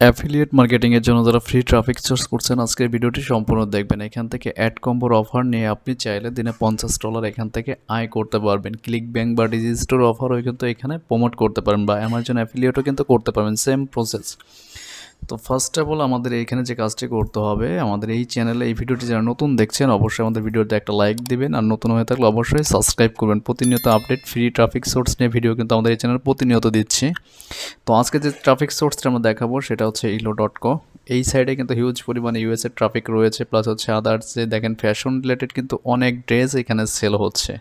Affiliate marketing এর জন্য যারা ফ্রি ট্রাফিক সোর্স করছেন আজকের ভিডিওটি সম্পূর্ণ দেখবেন। এখান থেকে অ্যাড কম্বোর অফার নিয়ে আপনি চাইলে দিনে $50 এখান থেকে আয় করতে পারবেন। ক্লিক ব্যাংক বা ডিজিস্টোর অফারও কিন্তু এখানে প্রমোট করতে পারেন বা অ্যামাজন অ্যাফিলিয়েটও কিন্তু করতে পারবেন, সেম প্রসেস। তো ফার্স্ট অফ অল আমাদের এইখানে যে কাজটি করতে হবে, আমাদের এই চ্যানেলে এই ভিডিওটি যারা নতুন দেখছেন অবশ্যই আমাদের ভিডিওতে একটা লাইক দিবেন, আর নতুন হয়ে থাকলে অবশ্যই সাবস্ক্রাইব করবেন। প্রতিনিয়ত আপডেট ফ্রি ট্রাফিক সোর্স নিয়ে ভিডিও কিন্তু আমাদের এই চ্যানেলে প্রতিনিয়ত দিচ্ছি। তো আজকে যে ট্রাফিক সোর্সটা আমরা দেখাবো সেটা হচ্ছে ilo.co। এই সাইডে কিন্তু হিউজ পরিমাণে ইউএসএর ট্রাফিক রয়েছে, প্লাস হচ্ছে আদার্স যে দেখেন ফ্যাশন রিলেটেড কিন্তু অনেক ড্রেস এখানে সেল হচ্ছে।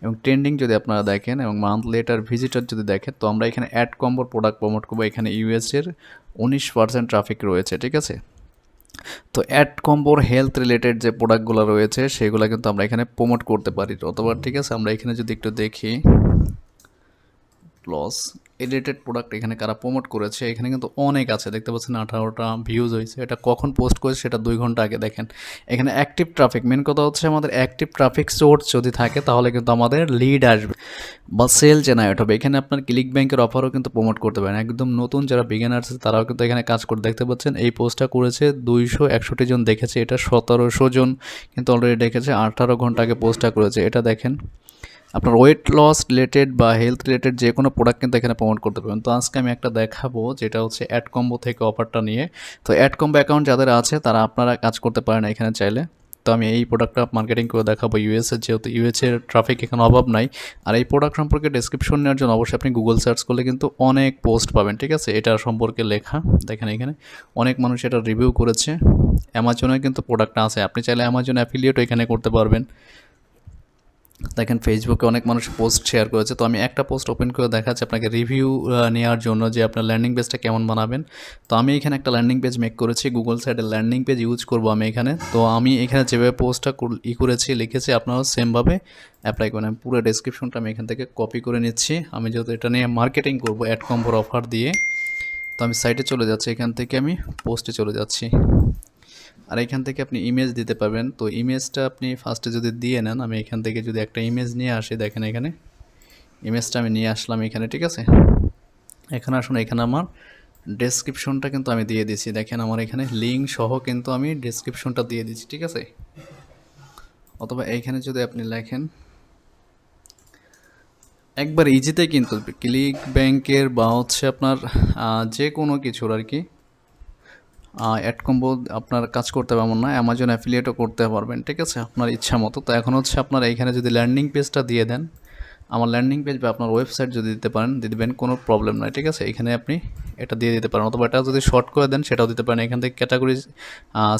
এবং ট্রেন্ডিং যদি আপনারা দেখেন এবং মান্থলি এটার ভিজিটার যদি দেখেন, তো আমরা এখানে অ্যাড কম্বোর প্রোডাক্ট প্রমোট করবো। এখানে ইউএসের 19% ট্রাফিক রয়েছে, ঠিক আছে। তো অ্যাড কম্বোর হেলথ রিলেটেড যে প্রোডাক্টগুলো রয়েছে সেগুলো কিন্তু আমরা এখানে প্রমোট করতে পারি অথবা, ঠিক আছে। আমরা এখানে যদি একটু দেখি লস রিলেটেড প্রোডাক্ট এখানে কারা প্রমোট করেছে, এখানে কিন্তু অনেক আছে, দেখতে পাচ্ছেন 18টা ভিউজ হয়েছে। এটা কখন পোস্ট করেছে সেটা 2 ঘন্টা আগে। দেখেন এখানে অ্যাক্টিভ ট্রাফিক, মেন কথা হচ্ছে আমাদের অ্যাক্টিভ ট্রাফিক সোর্স যদি থাকে তাহলে কিন্তু আমাদের লিড আসবে বা সেল জেনারেট হবে। এখানে আপনার ক্লিক ব্যাংকের অফারও কিন্তু প্রমোট করতে পারেন। একদম নতুন যারা বিগিনার্স আছে তারাও কিন্তু এখানে কাজ করতে, দেখতে পাচ্ছেন এই পোস্টটা করেছে 261 জন দেখেছে, এটা 1700 জন কিন্তু অলরেডি দেখেছে। 18 ঘন্টা আগে পোস্টটা করেছে। এটা দেখেন আপনার ওয়েট লস রিলেটেড বা হেলথ রিলেটেড যে কোনো প্রোডাক্ট কিন্তু এখানে প্রমোট করতে পারবেন। তো আজকে আমি একটা দেখাবো যেটা হচ্ছে অ্যাড কম্বো থেকে অফারটা নিয়ে। তো অ্যাড কম্বো অ্যাকাউন্ট যাদের আছে তারা আপনারা কাজ করতে পারেন এখানে চাইলে। তো আমি এই প্রোডাক্টটা মার্কেটিং করে দেখাবো ইউএসএ, যেহেতু ইউএসএর ট্রাফিক এখানে অভাব নাই। আর এই প্রোডাক্ট সম্পর্কে ডেসক্রিপশন নেওয়ার জন্য অবশ্যই আপনি গুগল সার্চ করলে কিন্তু অনেক পোস্ট পাবেন, ঠিক আছে। এটা সম্পর্কে লেখা দেখেন, এখানে অনেক মানুষ এটা রিভিউ করেছে। অ্যামাজনে কিন্তু প্রোডাক্টটা আছে, আপনি চাইলে অ্যামাজন অ্যাফিলিয়েটও এখানে করতে পারবেন। দেখেন ফেসবুকে অনেক মানুষ পোস্ট শেয়ার করেছে। তো আমি একটা পোস্ট ওপেন করে দেখাচ্ছি আপনাকে রিভিউ নেওয়ার জন্য যে আপনার ল্যান্ডিং পেজটা কেমন বানাবেন। তো আমি এখানে একটা ল্যান্ডিং পেজ মেক করেছি, গুগল সাইডের ল্যান্ডিং পেজ ইউজ করব আমি এখানে। তো আমি এখানে যেভাবে পোস্টটা করেছি লিখেছি আপনারাও সেমভাবে অ্যাপ্লাই করেন। আমি পুরো ডেসক্রিপশনটা আমি এখান থেকে কপি করে নিচ্ছি। আমি যেহেতু এটা নিয়ে মার্কেটিং করব অ্যাড কম্বোর অফার দিয়ে, তো আমি সাইটে চলে যাচ্ছি, এখান থেকে আমি পোস্টে চলে যাচ্ছি। আর এখান থেকে আপনি ইমেজ দিতে পারবেন। তো ইমেজটা আপনি ফার্স্টে যদি দিয়ে নেন, আমি এখান থেকে যদি একটা ইমেজ নিয়ে আসি, দেখেন এখানে ইমেজটা আমি নিয়ে আসলাম এখানে, ঠিক আছে। এখানে আসুন, এখানে আমার ডেসক্রিপশনটা কিন্তু আমি দিয়ে দিচ্ছি। দেখেন আমার এখানে লিঙ্ক সহ কিন্তু আমি ডেসক্রিপশনটা দিয়ে দিচ্ছি, ঠিক আছে। অথবা এইখানে যদি আপনি লেখেন একবার ইজিতে কিন্তু ক্লিক ব্যাংকের বা হচ্ছে আপনার যে কোনো কিছুর আর কি অ্যাড কম্বো আপনার কাজ করতে হবে এমন না, অ্যামাজন অ্যাফিলিয়েটও করতে পারবেন, ঠিক আছে, আপনার ইচ্ছা মতো। তো এখন হচ্ছে আপনার এইখানে যদি ল্যান্ডিং পেজটা দিয়ে দেন, আমার ল্যান্ডিং পেজ বা আপনার ওয়েবসাইট যদি দিতে পারেন দিয়ে দেবেন, কোনো প্রবলেম নয়, ঠিক আছে। এখানে আপনি এটা দিয়ে দিতে পারেন, অথবা এটা যদি শর্ট করে দেন সেটাও দিতে পারেন। এখান থেকে ক্যাটাগরি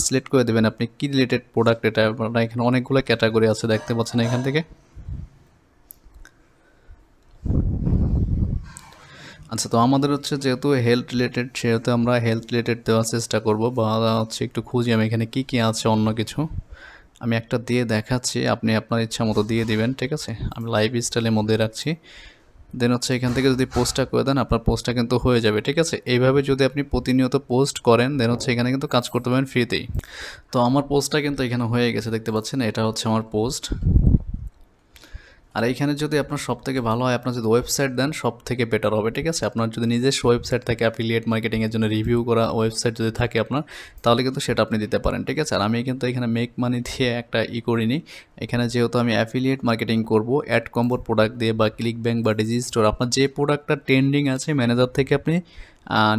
সিলেক্ট করে দেবেন আপনি কী রিলেটেড প্রোডাক্ট এটা। আপনার এখানে অনেকগুলো ক্যাটাগরি আছে, দেখতে পাচ্ছেন এখান থেকে। আচ্ছা, তো আমাদের হচ্ছে যেহেতু হেলথ রিলেটেড, সেহেতু আমরা হেলথ রিলেটেড দেওয়ার চেষ্টা করব, বা হচ্ছে একটু খুঁজি আমি এখানে কী কী আছে অন্য কিছু। আমি একটা দিয়ে দেখাচ্ছি, আপনি আপনার ইচ্ছা মতো দিয়ে দিবেন, ঠিক আছে। আমি লাইফ স্টাইলের মধ্যে রাখছি। দেন হচ্ছে এখান থেকে যদি পোস্টটা করে দেন আপনার পোস্টটা কিন্তু হয়ে যাবে, ঠিক আছে। এইভাবে যদি আপনি প্রতিনিয়ত পোস্ট করেন দেন হচ্ছে এখানে কিন্তু কাজ করতে পারেন ফ্রিতেই। তো আমার পোস্টটা কিন্তু এখানে হয়ে গেছে, দেখতে পাচ্ছেন এটা হচ্ছে আমার পোস্ট। আর এইখানে যদি আপনার সব থেকে ভালো হয়, আপনার যদি ওয়েবসাইট দেন সব থেকে বেটার হবে, ঠিক আছে। আপনার যদি নিজস্ব ওয়েবসাইট থাকে, অ্যাফিলিয়েট মার্কেটিংয়ের জন্য রিভিউ করা ওয়েবসাইট যদি থাকে আপনার, তাহলে কিন্তু সেটা আপনি দিতে পারেন, ঠিক আছে। আর আমি কিন্তু এখানে মেক মানি দিয়ে একটা করিনি। এখানে যেহেতু আমি অ্যাফিলিয়েট মার্কেটিং করব অ্যাড কম্বোর প্রোডাক্ট দিয়ে বা ক্লিক ব্যাংক বা ডিজিস্টোর, আপনার যে প্রোডাক্টটা ট্রেন্ডিং আছে ম্যানেজার থেকে আপনি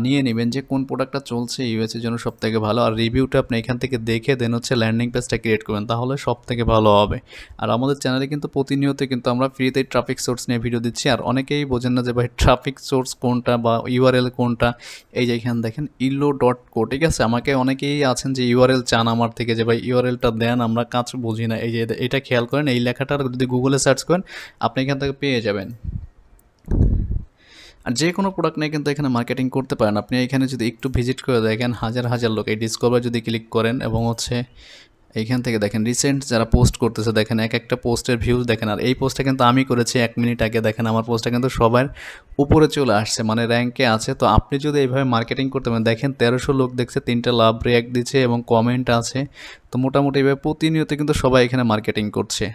নিয়ে নেবেন যে কোন প্রোডাক্টটা চলছে ইউএসের জন্য সব থেকে ভালো। আর রিভিউটা আপনি এখান থেকে দেখে দেন হচ্ছে ল্যান্ডিং পেজটা ক্রিয়েট করবেন, তাহলে সব থেকে ভালো হবে। আর আমাদের চ্যানেলে কিন্তু প্রতিনিয়ত কিন্তু আমরা ফ্রিতে ট্রাফিক সোর্স নিয়ে ভিডিও দিচ্ছি। আর অনেকেই বোঝেন না যে ভাই ট্রাফিক সোর্স কোনটা বা ইউআরএল কোনটা। এই যে এখানে দেখেন ilo.co, ঠিক আছে। আমাকে অনেকেই আছেন যে ইউআরএল চান আমার থেকে, যে ভাই ইউআরএলটা দেন, আমরা কাজ বুঝি না। এই যে এটা খেয়াল করেন, এই লেখাটা যদি গুগলে সার্চ করেন আপনি এখান থেকে পেয়ে যাবেন। আর যে কোনো প্রোডাক্ট নিয়ে কিন্তু এখানে মার্কেটিং করতে পারেন। আপনি এখানে যদি একটু ভিজিট করে দেখেন, হাজার হাজার লোক এই ডিসকভার যদি ক্লিক করেন এবং হচ্ছে এইখান থেকে দেখেন রিসেন্ট যারা পোস্ট করতেছে, দেখেন এক একটা পোস্টের ভিউজ দেখেন। আর এই পোস্টটা কিন্তু আমি করেছি 1 মিনিট আগে, দেখেন আমার পোস্টটা কিন্তু সবার উপরে চলে আসছে, মানে র্যাঙ্কে আছে। তো আপনি যদি এইভাবে মার্কেটিং করতে পারেন, দেখেন 1300 লোক দেখছে, 3টা লাভ রিয়াক্ট দিচ্ছে এবং কমেন্ট আছে। তো মোটামুটি এইভাবে প্রতিনিয়ত কিন্তু সবাই এখানে মার্কেটিং করছে।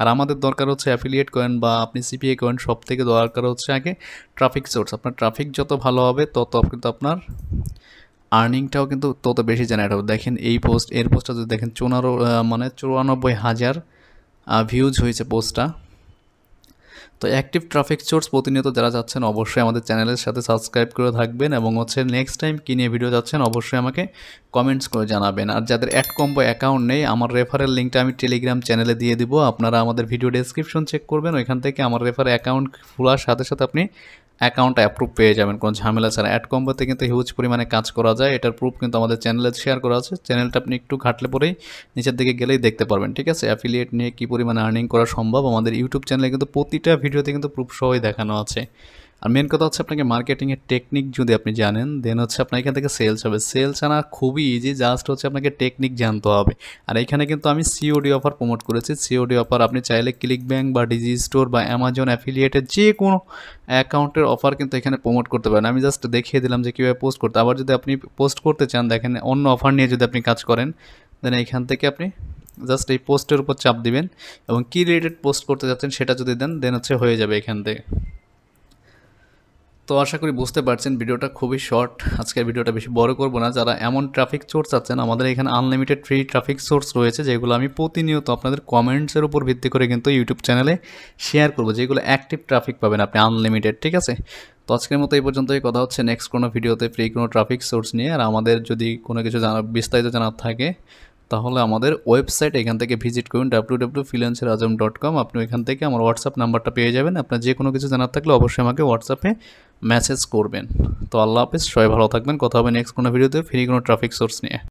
আর আমাদের দরকার হচ্ছে অ্যাফিলিয়েট করেন বা আপনি সিপিএ করেন, সব থেকে দরকার হচ্ছে আগে ট্রাফিক সোর্স। আপনার ট্রাফিক যত ভালো হবে তত কিন্তু আপনার আর্নিংটাও কিন্তু তত বেশি জেনারেট হবে। দেখেন এই পোস্ট, এর পোস্টটা যদি দেখেন 94,000 ভিউজ হয়েছে পোস্টটা। তো অ্যাক্টিভ ট্রাফিক সোর্স প্রতিনিয়ত যারা যাচ্ছেন অবশ্যই আমাদের চ্যানেলের সাথে সাবস্ক্রাইব করে থাকবেন, এবং হচ্ছে নেক্সট টাইম কী নিয়ে ভিডিও যাচ্ছেন অবশ্যই আমাকে কমেন্টস করে জানাবেন। আর যাদের অ্যাডকম্বো অ্যাকাউন্ট নেই, আমার রেফারেল লিঙ্কটা আমি টেলিগ্রাম চ্যানেলে দিয়ে দিব, আপনারা আমাদের ভিডিও ডেসক্রিপশন চেক করবেন, ওইখান থেকে আমার রেফার অ্যাকাউন্ট খোলার সাথে সাথে আপনি অ্যাকাউন্ট অ্যাপ্রুভ পেয়ে যাবেন, কোনো ঝামেলা ছাড়া। অ্যাডকম্বোতে কিন্তু হিউজ পরিমাণে কাজ করা যায়, এটার প্রুফ কিন্তু আমাদের চ্যানেলে শেয়ার করা আছে। চ্যানেলটা আপনি একটু ঘাটলে পরেই নিচের দিকে গেলেই দেখতে পারবেন, ঠিক আছে। অ্যাফিলিয়েট নিয়ে কী পরিমাণে আর্নিং করা সম্ভব আমাদের ইউটিউব চ্যানেলে কিন্তু প্রতিটা ভিডিওতে কিন্তু প্রুফ সহই দেখানো আছে। আর মেন কথা হচ্ছে আপনাকে মার্কেটিংয়ের টেকনিক যদি আপনি জানেন, দেন হচ্ছে আপনার এখান থেকে সেলস হবে। সেলস আনা খুবই ইজি, জাস্ট হচ্ছে আপনাকে টেকনিক জানতে হবে। আর এখানে কিন্তু আমি সিওডি অফার প্রমোট করেছি। সিওডি অফার আপনি চাইলে ক্লিক ব্যাংক বা ডিজি স্টোর বা অ্যামাজন অ্যাফিলিয়েটের যে কোনো অ্যাকাউন্টের অফার কিন্তু এখানে প্রমোট করতে পারেন। আমি জাস্ট দেখিয়ে দিলাম যে কীভাবে পোস্ট করতে। আবার যদি আপনি পোস্ট করতে চান, দেখেন অন্য অফার নিয়ে যদি আপনি কাজ করেন, দেন এইখান থেকে আপনি জাস্ট এই পোস্টের উপর চাপ দিবেন এবং কী রিলেটেড পোস্ট করতে যাচ্ছেন সেটা যদি দেন, দেন হচ্ছে হয়ে যাবে এখান থেকে। তো আশা করি বুঝতে পারছেন, ভিডিওটা খুবই শর্ট। আজকের ভিডিওটা বেশি বড় করব না। যারা এমন ট্রাফিক সোর্স আছেন, আমাদের এখানে আনলিমিটেড ফ্রি ট্রাফিক সোর্স রয়েছে, যেগুলো আমি প্রতিনিয়ত আপনাদের কমেন্টসের উপর ভিত্তি করে কিন্তু ইউটিউব চ্যানেলে শেয়ার করব, যেগুলো অ্যাক্টিভ ট্রাফিক পাবেন আপনি আনলিমিটেড, ঠিক আছে। তো আজকের মতো এই পর্যন্তই, কথা হচ্ছে নেক্সট কোনো ভিডিওতে ফ্রি কোনো ট্রাফিক সোর্স নিয়ে। আর আমাদের যদি কোনো কিছু বিস্তারিত জানার থাকে তাহলে আমাদের ওয়েবসাইট এখান থেকে ভিজিট করুন www.freelancerazam.com। আপনি এখান থেকে আমার হোয়াটসঅ্যাপ নাম্বারটা পেয়ে যাবেন। আপনার যে কোনো কিছু জানার থাকলে অবশ্যই আমাকে হোয়াটসঅ্যাপে মেসেজ করবেন। তো আল্লাহ হাফেজ, সবাই ভালো থাকবেন। কথা হবে নেক্সট কোনো ভিডিওতে ফ্রি কোনো ট্রাফিক সোর্স নিয়ে।